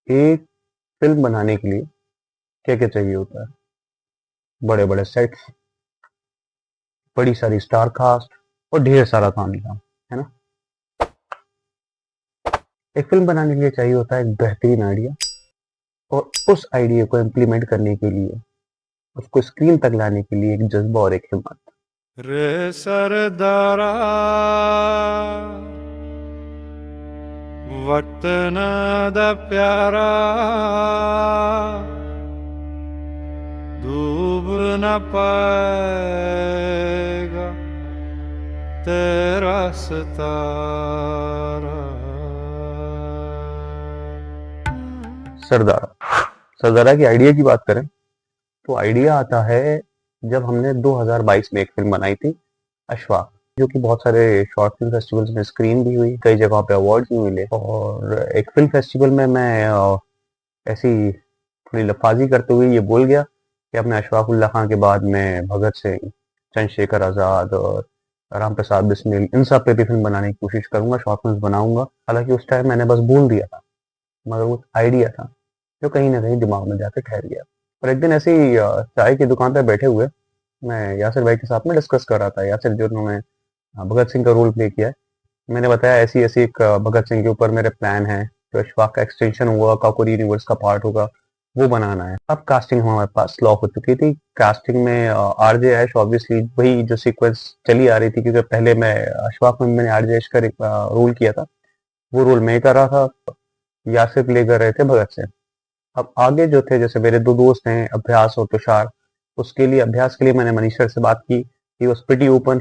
एक फिल्म बनाने के लिए क्या क्या चाहिए होता है? बड़े बड़े सेट्स, बड़ी सारी स्टार कास्ट और ढेर सारा तामझाम, है ना? एक फिल्म बनाने के लिए चाहिए होता है एक बेहतरीन आइडिया, और उस आइडिया को इम्प्लीमेंट करने के लिए, उसको स्क्रीन तक लाने के लिए एक जज्बा और एक हिम्मत। रे सरदारा वक्त न द प्यारा डूब न पाएगा तेरा सितारा। सरदारा सरदारा की आइडिया की बात करें तो आइडिया आता है जब हमने 2022 में एक फिल्म बनाई थी, अशफाक, जो कि बहुत सारे शॉर्ट फिल्म फेस्टिवल्स में स्क्रीन भी हुई, कई जगहों पे अवार्ड्स भी मिले। और एक फिल्म फेस्टिवल में मैं ऐसी थोड़ी लफाजी करते हुए ये बोल गया कि अपने अशफाक उल्ला खां के बाद मैं भगत सिंह, चंद्रशेखर आजाद और राम प्रसाद बिस्मिल, इन सब पे भी फिल्म बनाने की कोशिश करूंगा, शॉर्ट फिल्म बनाऊंगा। हालांकि उस टाइम मैंने बस बोल दिया था, मगर वो आइडिया था जो कहीं ना कहीं दिमाग में जाकर ठहर गया। और एक दिन ऐसे ही चाय की दुकान पर बैठे हुए मैं यासिर भाई के साथ में डिस्कस कर रहा था। यासिर जो उन्होंने भगत सिंह का रोल प्ले किया है, मैंने बताया ऐसी ऐसी एक भगत सिंह के ऊपर मेरे प्लान है, जो अशफाक का एक्सटेंशन होगा, काकोरी यूनिवर्स का पार्ट होगा, वो बनाना है। अब कास्टिंग हमारे पास लॉक हो चुकी थी। कास्टिंग में आरजे ऐश, ऑब्वियसली वही जो सीक्वेंस चली आ रही थी, क्योंकि पहले मैं अशफाक में मैंने आरजे ऐश का रोल किया था, वो रोल मैं कर रहा था, यासिर प्ले कर रहे थे भगत सिंह। अब आगे जो थे, जैसे मेरे दो दोस्त हैं अभ्यास और तुषार, उसके लिए अभ्यास के लिए मैंने मनीष सर से बात की। He was pretty open,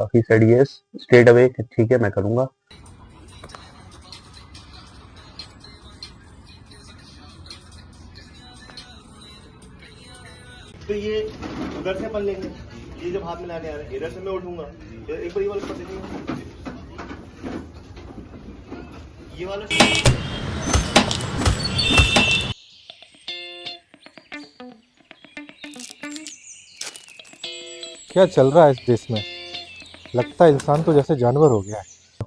he said yes straight away कि ठीक है मैं करूंगा। तो ये उधर से अपन लेंगे, ये जब हाथ में लाने आ रहे हैं इधर से मैं उठूंगा, एक बार ये वाला ऊपर देखिए, ये वाला क्या चल रहा है इस देश में? लगता है इंसान तो जैसे जानवर हो गया है।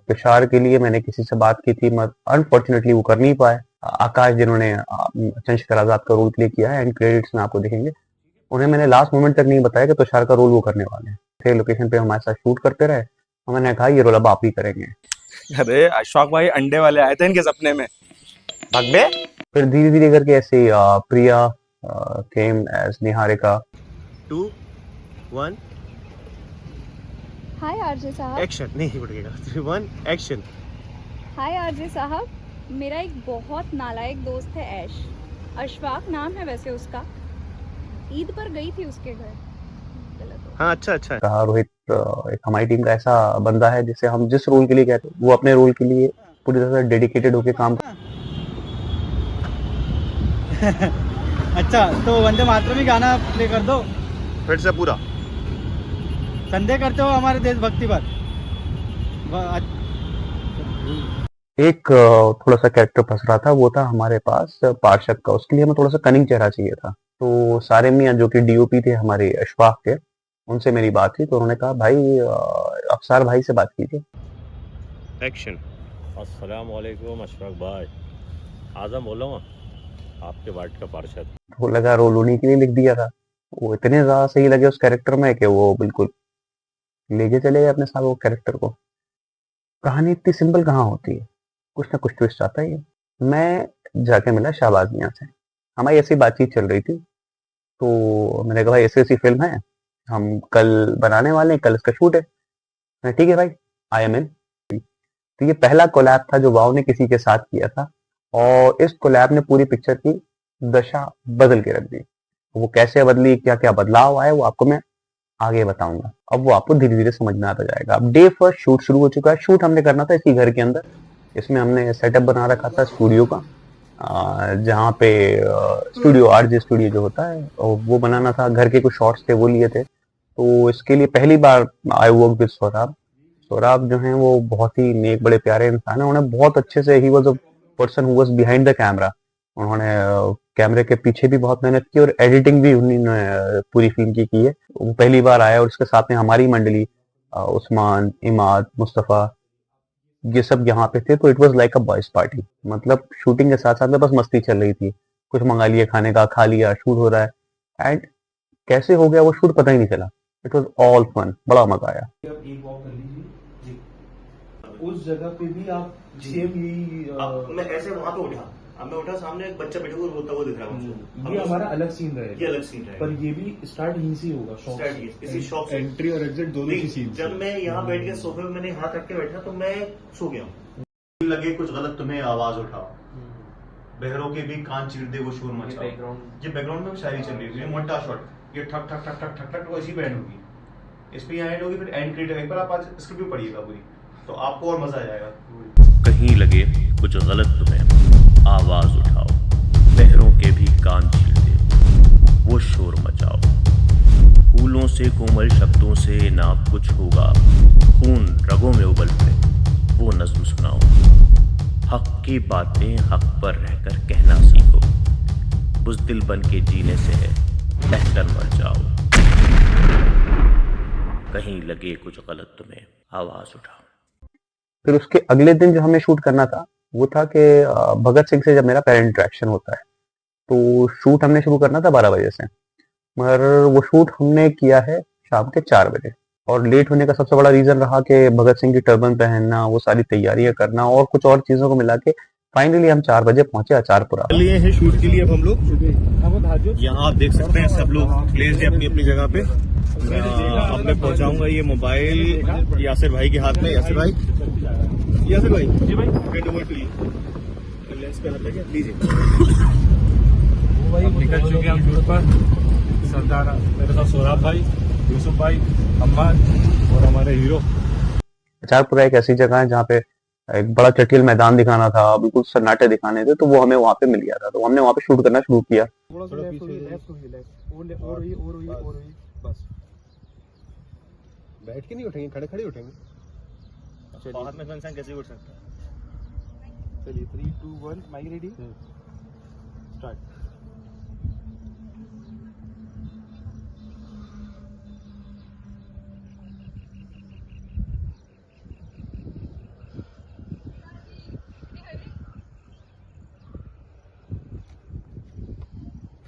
तुषार के लिए मैंने किसी से बात की थी, मगर अनफॉर्चुनेटली वो कर नहीं पाए। आकाश जिन्होंने चंद्रशेखर आजाद का रोल प्ले किया है, एंड क्रेडिट्स में आपको दिखेंगे, उन्हें मैंने लास्ट मोमेंट तक नहीं बताया कि तुषार का रोल वो करने वाले हैं। थे लोकेशन पे हमारे साथ शूट करते रहे, और मैंने कहा ये रोल अब आप ही करेंगे। अरे अशफाक भाई अंडे वाले आए थे इनके सपने में। भाग बे। फिर धीरे धीरे करके ऐसे प्रिया केम एज निहारिका। 2 1 हाय आरजे साहब। एक्शन नहीं पड़ेगा, 3 1 एक्शन। हाय आरजे साहब, मेरा एक बहुत नालायक दोस्त है ऐश, अशफाक नाम है वैसे उसका। ईद पर गई थी उसके घर। गलत हो। हाँ अच्छा अच्छा। कहा रोहित एक हमारी टीम का ऐसा बंदा है जिसे हम जिस रोल के लिए कहते हैं, वो अपने रोल के लिए पूरी तरह से डेडिकेटेड होकर काम अच्छा तो वंदे मातरम ही गाना प्ले कर दो। फिर से पूरा संदेह करते हो हमारे देशभक्ति पर? एक थोड़ा सा कैरेक्टर फंस रहा था, वो था हमारे पास पार्षद का। उसके लिए हमें थोड़ा सा कनिंग चेहरा चाहिए था। तो सारे मियाँ जो कि डीओपी थे हमारे अशफाक के, उनसे मेरी बात हुई, तो उन्होंने कहा भाई अफसार भाई से बात कीजिए। एक्शन। अस्सलाम वालेकुम अशफाक भाई, आज़म बोल रहा हूँ, आपके वार्ड का पार्षद। तो लगा रोल उन्हीं के लिए लिख दिया था। वो इतने ज्यादा सही लगे उस कैरेक्टर में कि वो बिल्कुल लेके चले गए अपने साथ वो कैरेक्टर को। कहानी इतनी सिंपल कहाँ होती है, कुछ ना कुछ ट्विस्ट आता ही है। मैं जाके मिला शाहबाज मियाँ से, हमारी ऐसी बातचीत चल रही थी। तो मैंने कहा भाई ऐसी ऐसी फिल्म है, हम कल बनाने वाले हैं, कल इसका शूट है। ठीक है भाई, आई एम इन। तो ये पहला कोलैब था जो वाव ने किसी के साथ किया था, और इस कोलैब ने पूरी पिक्चर की दशा बदल के रख दी। वो कैसे बदली, क्या क्या बदलाव आए, वो आपको मैं आगे बताऊंगा। अब वो आपको धीरे धीरे समझ में आता जाएगा। अब डे फर्स्ट शूट शुरू हो चुका है। शूट हमने करना था इसी घर के अंदर। इसमें हमने सेटअप बना रखा था स्टूडियो का, जहाँ पे स्टूडियो आरजे स्टूडियो जो होता है, और वो बनाना था। घर के कुछ शॉट्स थे वो लिए थे। तो इसके लिए पहली बार I work with Saurabh. Saurabh जो हैं वो बहुत ही नेक, बड़े प्यारे इंसान है। उन्होंने बहुत अच्छे से, he was a person who was behind the camera. उन्होंने कैमरे के पीछे भी बहुत मेहनत की, और एडिटिंग भी उन्होंने पूरी फिल्म की है। वो पहली बार आया, और उसके साथ में हमारी मंडली, उस्मान, इमाद, मुस्तफ़ा, ये सब यहाँ पे थे, तो it was like a boys party. मतलब शूटिंग के साथ साथ में बस मस्ती चल रही थी, कुछ मंगा लिया खाने का, खा लिया, शूट हो रहा है, एंड कैसे हो गया वो शूट पता ही नहीं चला। इट वाज ऑल फन, बड़ा मजा आया। उस जगह पे भी आप सेम यही अब मैं ऐसे वहां पे उठा, अब मैं उठा, सामने एक बच्चा बैठा हुआ रोता हुआ दिख रहा है मुझे। ये हमारा अलग सीन रहेगा, ये अलग सीन रहेगा, पर ये भी स्टार्ट यहीं से ही होगा। शॉप इसी शॉप से एंट्री और एग्जिट दोनों की सीन। जब मैं यहाँ बैठ के सोफे में मैंने हाथ रख के बैठा तो मैं सो गया। लगे कुछ गलत तुम्हें आवाज उठाओ, बहरों के भी कान चीर दे वो शोर मचाओ। ये बैकग्राउंड में शायरी चल रही है, मोटा शॉट, ये ठक ठक ठक ठक ठक ठक ऐसी बैंड होगी, इस पे यहाँ एंड होगी, फिर एंड क्रेडिट। एक बार आप आज स्क्रिप्ट भी पढ़िएगा पूरी, तो आपको और मजा आ जाएगा। कहीं लगे कुछ गलत तुम्हें आवाज उठाओ, बहरों के भी कान चीर दे वो शोर मचाओ। फूलों से कोमल शब्दों से ना कुछ होगा, खून रगों में उबलते वो नज्म सुनाओ। हक की बातें हक पर रहकर कहना सीखो, बुज़दिल बन के जीने से है बेहतर मर जाओ। कहीं लगे कुछ गलत तुम्हें आवाज उठाओ। फिर उसके अगले दिन जो हमें शूट करना था वो था कि भगत सिंह से जब मेरा पहला इंटरेक्शन होता है, तो शूट हमने शुरू करना था 12 बजे से, मगर वो शूट हमने किया है शाम के 4 बजे। और लेट होने का सबसे बड़ा रीजन रहा कि भगत सिंह की टर्बन पहनना, वो सारी तैयारियां करना और कुछ और चीजों को मिला के फाइनली हम 4 बजे पहुंचे आचारपुरा। लिए हैं शूट के लिए अब हम लोग यहाँ आप देख सकते हैं, सब लोग प्लेस्ड है अपनी अपनी जगह पे। अब मैं पहुंचाऊंगा ये मोबाइल यासिर भाई के हाथ में। यासिर भाई जी भाई, hand over to you. Lens पे हाथ लगे, लीजिए। निकल चुके हम शूट पर। सरदार मेरे साथ सोहराब भाई, यूसुफ भाई, अम्मार और हमारे हीरो। आचारपुरा एक ऐसी जगह है जहाँ पे एक बड़ा चटियल मैदान दिखाना था, बिल्कुल सन्नाटे दिखाने थे, तो वो हमें वहाँ पे मिल गया था, तो हमने वहाँ पे शूट करना शुरू किया। थोड़ा पीछे और बस बैठ के नहीं उठेंगे, खड़े खड़े उठेंगे। बाहर में इंसान कैसे उठ सकता है? चलिए 3 2 1 माइक रेडी स्टार्ट।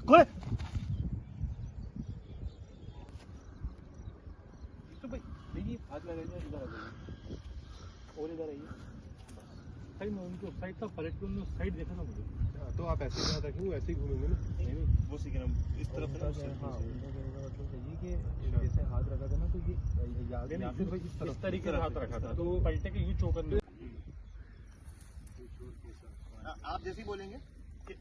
कोई तो भाई देखिए हाथ लगा दीजिए, इधर आ जाइए और इधर आइए। साइड में उनके साइड का पलट के उन्होंने साइड देखा ना मुझे। हाँ, तो आप ऐसे ही रखेंगे, ऐसे ही घूमेंगे ना। नहीं वो सीखे ना इस तरफ से। हाँ, मतलब ये कि जैसे हाथ रखा था ना, तो ये या फिर भाई इस तरीके से हाथ रखा था तो पलटे के यूं चौकन में। आप जैसे ही बोलेंगे कि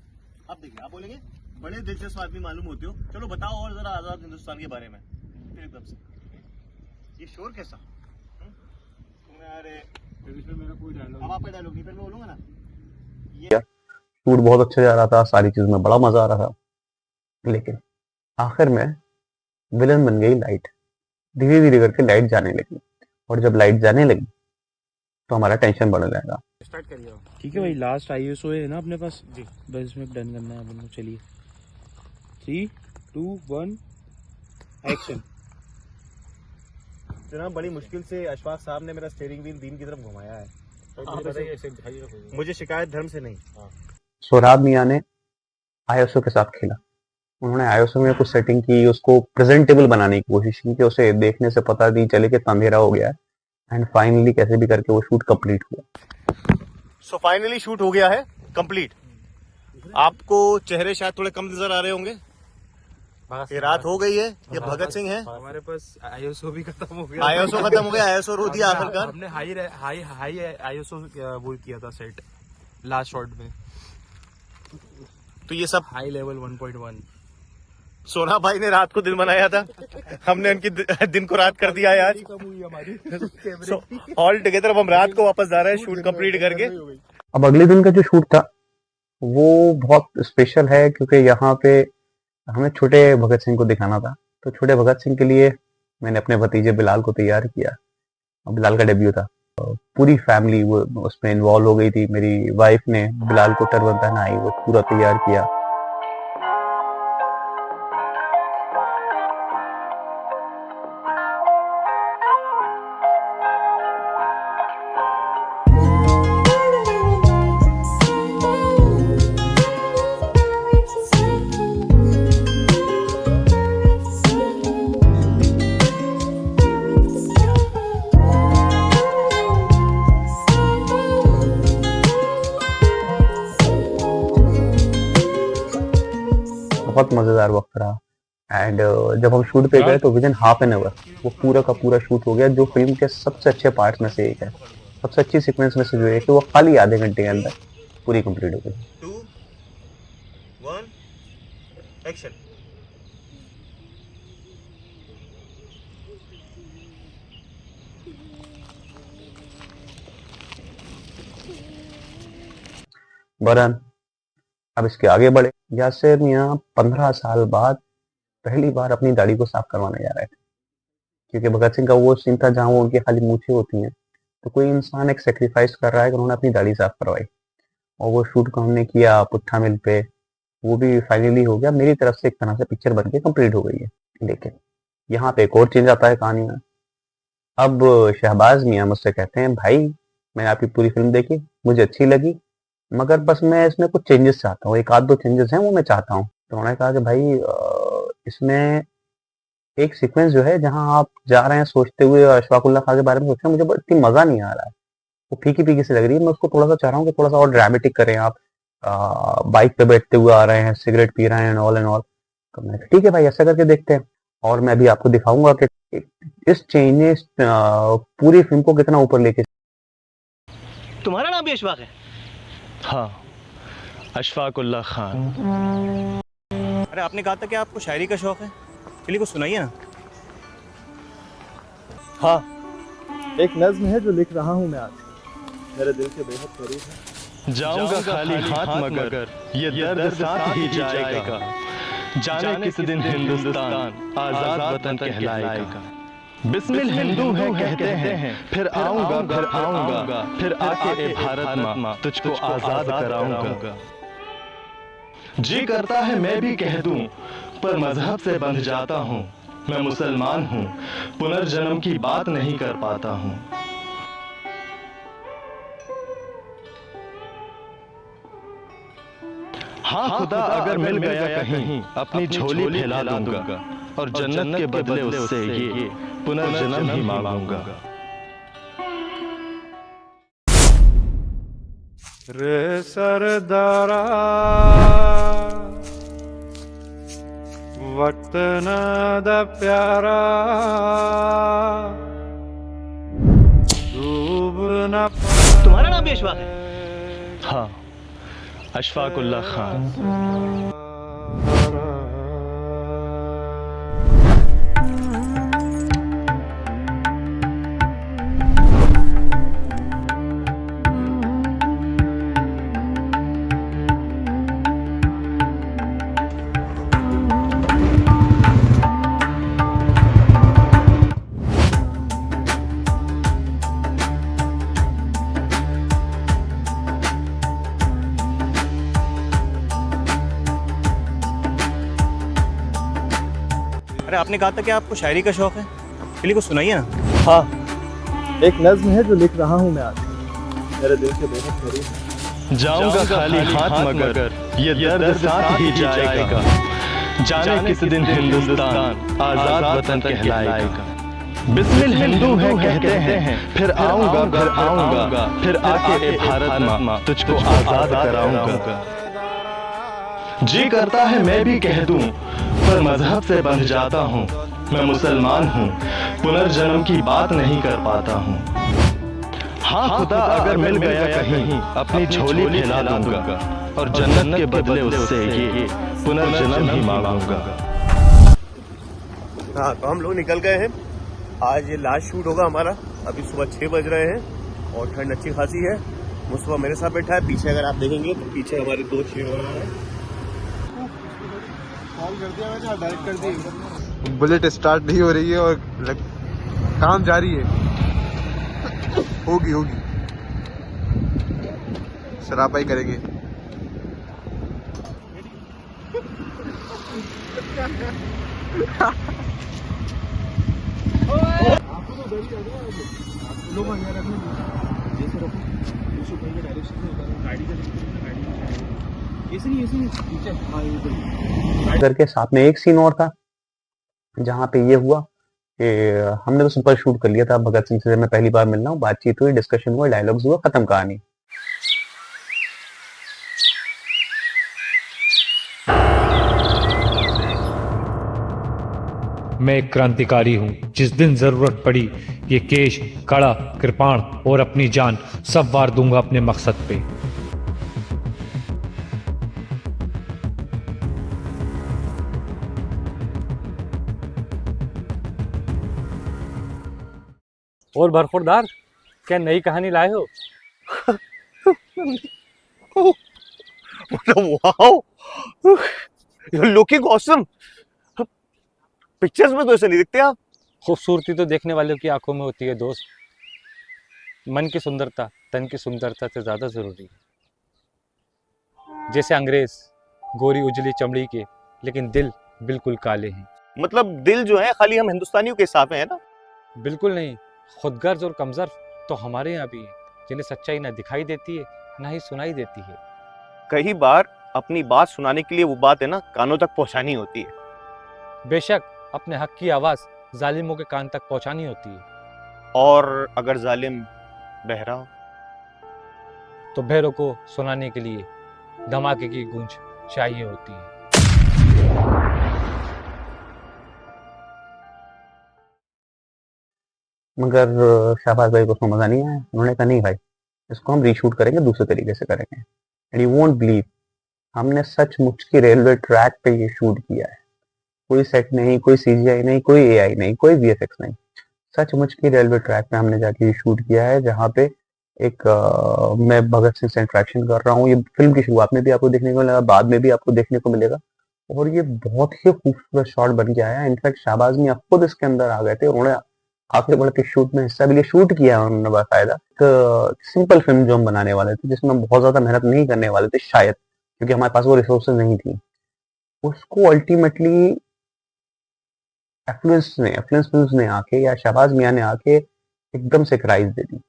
आप देखिए, आप बोलेंगे बड़े दिलचस्प आदमी मालूम होते हो, चलो बताओ और जरा आजाद हिंदुस्तान के बारे में। फिर एकदम से ये शोर कैसा? अरे इसमें मेरा कोई डायलॉग अब आपका डायलॉग नहीं, फिर मैं बोलूंगा ना। शूट बहुत अच्छा जा रहा था, सारी चीज में बड़ा मजा आ रहा था, लेकिन आखिर में विलन बन गई लाइट। धीरे धीरे करके लाइट जाने लगी, और जब लाइट जाने लगी तो हमारा टेंशन बढ़ने लगा। स्टार्ट करिए। ठीक है भाई, लास्ट ISO है ना अपने पास जी, बस इसमें डन करना है अपन को। चलिए 3 2 1 एक्शन। जनाब बड़ी मुश्किल से अशफाक साहब ने मेरा स्टीयरिंग व्हील दीन की तरफ घुमाया है। मुझे शिकायत धर्म से नहीं। सोहराब मियां ने ISO के साथ खेला। उन्होंने ISO में कुछ सेटिंग की, उसको प्रेजेंटेबल बनाने की कोशिश की कि उसे देखने से पता नहीं चले कि अंधेरा हो गया है, एंड फाइनली कैसे भी करके वो शूट कंप्लीट हुआ। सो फाइनली शूट हो गया है कंप्लीट। आपको चेहरे शायद थोड़े कम नजर आ रहे होंगे, ये रात हो गई है। ये भगत सिंह है। हमारे पास ISO भी खत्म हो गया। ISO खत्म हो गया, ISO रो दिया आखिरकार। हमने हाई ISO वो किया था सेट लास्ट शॉट में, तो ये सब हाई लेवल 1.1। सोना भाई ने रात को दिन बनाया था, हमने उनकी दिन को रात कर दिया है आज। ऑल टुगेदर अब हम रात को वापस जा रहे हैं शूट कंप्लीट करके। अब अगले दिन का जो शूट था वो बहुत स्पेशल है, क्योंकि यहाँ पे हमें छोटे भगत सिंह को दिखाना था। तो छोटे भगत सिंह के लिए मैंने अपने भतीजे बिलाल को तैयार किया। बिलाल का डेब्यू था, पूरी फैमिली वो उसमें इन्वॉल्व हो गई थी। मेरी वाइफ ने बिलाल को टर्बन पहनाई, वो पूरा तैयार किया। बहुत मजेदार वक्त रहा। एंड जब हम शूट पे गए तो with in half an hour वो पूरा का पूरा शूट हो गया, जो फिल्म के सबसे अच्छे पार्ट्स में से एक है, सबसे अच्छी सीक्वेंस में से जो एक है, वो खाली आधे घंटे के अंदर पूरी कंप्लीट हो गई। 2 1 एक्शन। वरन अब इसके आगे बढ़े। यासिर मियां 15 साल बाद पहली बार अपनी दाढ़ी को साफ करवाने जा रहे थे, क्योंकि भगत सिंह का वो सीन था जहां वो उनकी खाली मूछें होती हैं, तो कोई इंसान एक सेक्रीफाइस कर रहा है कि उन्होंने अपनी दाढ़ी साफ करवाई, और वो शूट को हमने किया पुट्ठा मिल पे, वो भी फाइनली हो गया। मेरी तरफ से एक तरह से पिक्चर बन के कंप्लीट हो गई है। लेकिन यहाँ पे एक और चेंज आता है कहानी में। अब शहबाज मियां मुझसे कहते हैं, भाई मैंने आपकी पूरी फिल्म देखी, मुझे अच्छी लगी, मगर बस मैं इसमें कुछ चेंजेस चाहता हूँ, एक आध दो चेंजेस हैं वो मैं चाहता हूँ। तो उन्होंने कहा कि भाई इसमें एक सीक्वेंस जो है जहां आप जा रहे हैं सोचते हुए अशफाकुल्ला खां के बारे में सोच रहे हैं, मुझे इतनी मजा नहीं आ रहा है, वो फीकी फीकी सी लग रही है, मैं उसको थोड़ा सा चाह रहा हूँ कि थोड़ा सा और ड्रामेटिक करें आप। बाइक पे बैठते हुए आ रहे हैं, सिगरेट पी रहे हैं, एंड ऑल। तो मैंने कहा ठीक है भाई, ऐसा करके देखते हैं, और मैं भी आपको दिखाऊंगा कि इस चेंज ने पूरी फिल्म को कितना ऊपर लेके। तुम्हारा नाम भी अशफाक है? हाँ, अशफाकुल्ला खान। अरे आपने कहा था कि आपको शायरी का शौक है, चलिए कुछ सुनाइए ना। हाँ, एक नज्म है जो लिख रहा हूँ मैं आज, मेरे दिल के बेहद करीब है। जाऊंगा खाली हाथ मगर ये दर्द साथ ही जाएगा, जाने किस दिन हिंदुस्तान आजाद वतन कहलाएगा। बिस्मिल हिंदू है कहते हैं, फिर आऊंगा घर आऊंगा, फिर आके ए भारत माँ तुझको आजाद कराऊंगा। जी करता है मैं भी कह दूं, पर मजहब से बंध जाता हूँ, मैं मुसलमान हूँ, पुनर्जन्म की बात नहीं कर पाता हूँ। हाँ खुदा अगर मिल गया कहीं, अपनी झोली फैला दूंगा, और जन्नत के बदले उससे ये पुनर्जन्म ही मांगूंगा। रे सरदारा वतन दा प्यारा डूब ना। तुम्हारा नाम भी अशफाक है? हाँ, अशफाकुल्ला खान। अरे आपने कहा था कि आपको शायरी का शौक है, चलिए कुछ सुनाइए ना। हाँ, एक नज्म है जो लिख रहा हूँ मैं आज, मेरे दिल के बेहद करीब है। जाऊंगा खाली हाथ मगर ये दर्द साथ ही जाएगा, जाने किस दिन हिंदुस्तान आजाद वतन कहलाएगा। बिस्मिल हिंदू है कहते हैं, फिर आऊंगा घर आऊंगा, फिर आके ए भारत माँ तुझको आजाद कराऊंगा। जी करता है मैं भी कह दूं, पर मजहब से बंध जाता हूँ, मैं मुसलमान हूँ, पुनर्जन्म की बात नहीं कर पाता हूँ। हाँ खुदा अगर मिल गया कहीं, अपनी झोली फैला दूंगा, और जन्नत के बदले उससे ये पुनर्जन्म ही मांगूंगा। हाँ, तो हम लोग निकल गए हैं। आज ये लास्ट शूट होगा हमारा। अभी सुबह 6 बज रहे हैं और ठंड अच्छी खासी है। मुस्तफा मेरे साथ बैठा है, पीछे अगर आप देखेंगे तो पीछे हमारे 2 चेयर वाला है। कॉल कर दिया मैंने, डायरेक्ट कर दी। बुलेट स्टार्ट नहीं हो रही है और काम जारी है। होगी शराबाई करेंगे। करके साथ में एक सीन और था जहाँ पे ये हुआ कि हमने तो सिंपल शूट कर लिया था। भगत सिंह से मैं पहली बार मिल रहा हूँ, बातचीत हुई, डिस्कशन हुआ, डायलॉग्स हुआ, खत्म कहानी। मैं एक क्रांतिकारी हूँ। जिस दिन जरूरत पड़ी ये केश, कड़ा, कृपाण और अपनी जान सब वार दूंगा अपने मकसद पे। और बरखुरदार, क्या नई कहानी लाए हो? Wow, you looking awesome. Pictures में तो ऐसे नहीं दिखते आप। खूबसूरती तो देखने वालों की आंखों में होती है दोस्त। मन की सुंदरता तन की सुंदरता से ज्यादा जरूरी है। जैसे अंग्रेज गोरी उजली चमड़ी के, लेकिन दिल बिल्कुल काले हैं। मतलब दिल जो है खाली हम हिंदुस्तानियों के हिसाब है ना? बिल्कुल नहीं, खुदगर्ज और कमजोर तो हमारे यहाँ भी हैं, जिन्हें सच्चाई ना दिखाई देती है ना ही सुनाई देती है। कई बार अपनी बात सुनाने के लिए वो बात है ना कानों तक पहुंचानी होती है। बेशक अपने हक की आवाज जालिमों के कान तक पहुंचानी होती है। और अगर जालिम बहरा हो? तो बहरों को सुनाने के लिए धमाके की गूंज चाहिए होती है। मगर शाहबाज भाई को उसमें मजा नहीं आया। उन्होंने कहा नहीं भाई, इसको हम रीशूट करेंगे, दूसरे तरीके से करेंगे। एंड यू वोंट बिलीव, हमने सचमुच की रेलवे ट्रैक पे ये शूट किया है। कोई सेट नहीं, कोई सीजीआई नहीं, कोई एआई नहीं, कोई वीएफएक्स नहीं। सचमुच की रेलवे ट्रैक पे हमने जाके ये शूट किया है, जहाँ पे एक मैं भगत सिंह से इंटरेक्शन कर रहा हूँ। ये फिल्म की शुरुआत में भी आपको देखने को मिलेगा, बाद में भी आपको देखने को मिलेगा। और ये बहुत ही खूबसूरत शॉट बन के आया। इनफैक्ट शाहबाज मियां खुद इसके अंदर आ गए थे। उन्होंने आगे बढ़ के शूट में हिस्सा भी लिया, शूट किया उन्होंने बाकायदा। एक सिंपल फिल्म जो हम बनाने वाले थे, जिसमें हम बहुत ज्यादा मेहनत नहीं करने वाले थे शायद, क्योंकि हमारे पास वो रिसोर्सेज नहीं थी, उसको अल्टीमेटली एफ्लुएंस फिल्म्स ने आके या शहबाज मियां ने आके एकदम से राइज दे दी।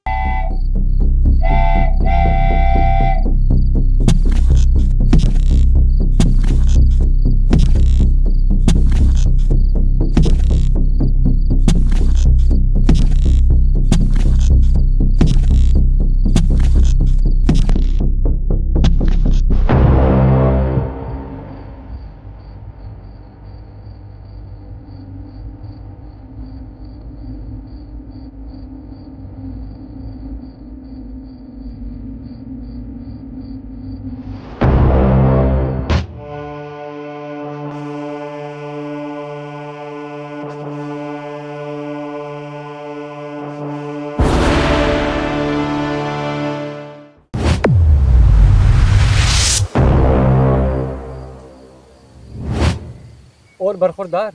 और बरखुरदार,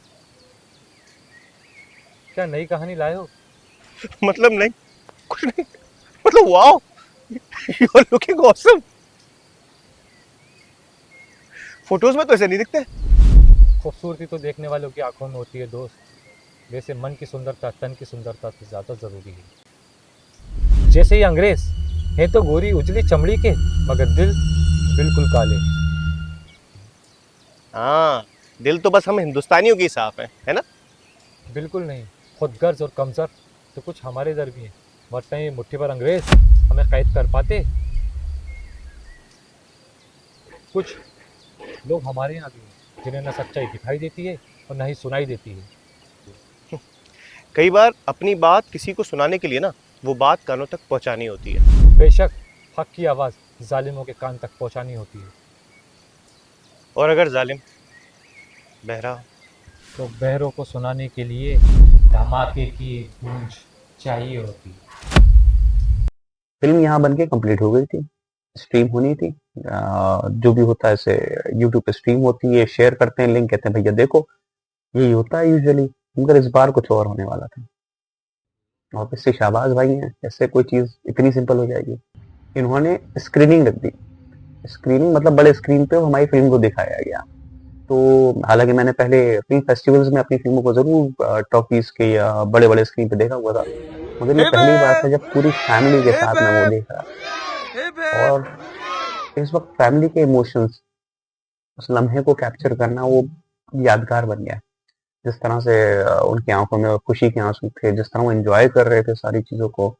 क्या नई कहानी लाए हो? मतलब नहीं, कुछ नहीं। मतलब wow, you are looking awesome. Photos में तो ऐसे नहीं दिखते। खूबसूरती तो देखने वालों की आंखों में होती है दोस्त। वैसे मन की सुंदरता तन की सुंदरता से ज्यादा जरूरी है। जैसे ही अंग्रेज है तो गोरी उजली चमड़ी के, मगर दिल बिल्कुल काले। हाँ, दिल तो बस हम हिंदुस्तानियों के हिसाब है ना? बिल्कुल नहीं, खुदगर्ज और कमजोर तो कुछ हमारे इधर भी हैं, वरना ये मुट्ठी भर अंग्रेज हमें कैद कर पाते। कुछ लोग हमारे यहाँ भी हैं, जिन्हें न सच्चाई दिखाई देती है और न ही सुनाई देती है। कई बार अपनी बात किसी को सुनाने के लिए ना वो बात कानों तक पहुंचानी होती है। बेशक हक की आवाज़ जालिमों के कान तक पहुंचानी होती है। और अगर जालिम बहरा तो बहरों को सुनाने के लिए धमाके की गूंज चाहिए होती है। फिल्म यहाँ बन के कंप्लीट हो गई थी, स्ट्रीम होनी थी। जो भी होता है इसे यूट्यूब पे स्ट्रीम होती है, शेयर करते हैं लिंक, कहते हैं भैया देखो। यही होता है यूजुअली, मगर इस बार कुछ और होने वाला था। ऑब्वियसली शाहबाज भाई हैं, ऐसे कोई चीज़ इतनी सिंपल हो जाएगी। इन्होंने स्क्रीनिंग रख दी। स्क्रीनिंग मतलब बड़े स्क्रीन पे हमारी फिल्म को दिखाया गया। तो हालांकि मैंने पहले फिल्म फेस्टिवल्स में अपनी फिल्मों को जरूर टॉकीज के या बड़े बड़े स्क्रीन पे देखा हुआ था, मगर ये पहली बार था जब पूरी फैमिली के साथ मैं वो देखा। और इस वक्त फैमिली के इमोशंस, उस लम्हे को कैप्चर करना वो यादगार बन गया। जिस तरह से उनकी आंखों में खुशी के आंसू थे, जिस तरह वो एंजॉय कर रहे थे सारी चीज़ों को।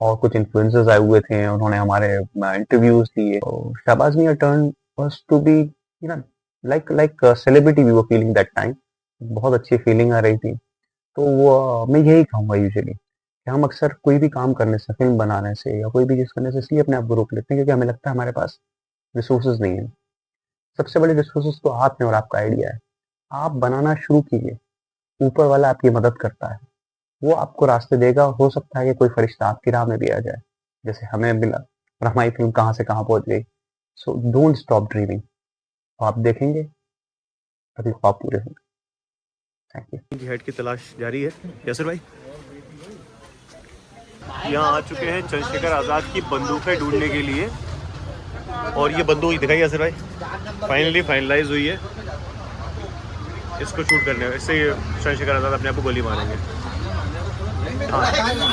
और कुछ इन्फ्लुएंसर्स आए हुए थे, उन्होंने हमारे इंटरव्यूज दिए। तो Shahbaz Miyan turn was to be you know like celebrity we were feeling that time. बहुत अच्छी फीलिंग आ रही थी। तो वो मैं यही कहूँगा यूजुअली कि हम अक्सर कोई भी काम करने से, फिल्म बनाने से या कोई भी चीज़ करने से इसलिए अपने आप को रोक लेते हैं क्योंकि हमें लगता है हमारे पास रिसोर्सेज नहीं है। सबसे बड़े रिसोर्सेज तो आप में और आपका आइडिया है। आप बनाना शुरू कीजिए, ऊपर वाला आपकी मदद करता है, वो आपको रास्ते देगा। हो सकता है कि कोई फरिश्ता आपकी राह में भी आ जाए, जैसे हमें मिला और हमारी फिल्म कहाँ से कहाँ पहुँच गई। So don't stop dreaming. आप देखेंगे कभी ख्वाब पूरे होंगे। Thank you. जिहाद की तलाश जारी है। यासिर भाई यहाँ आ चुके हैं चंद्रशेखर आज़ाद की बंदूकें ढूंढने के लिए, और ये बंदूक दिखाई यासिर भाई फाइनली फाइनलाइज हुई है। इसको शूट करने इससे चंद्रशेखर आज़ाद अपने आप को गोली मारेंगे। हाँ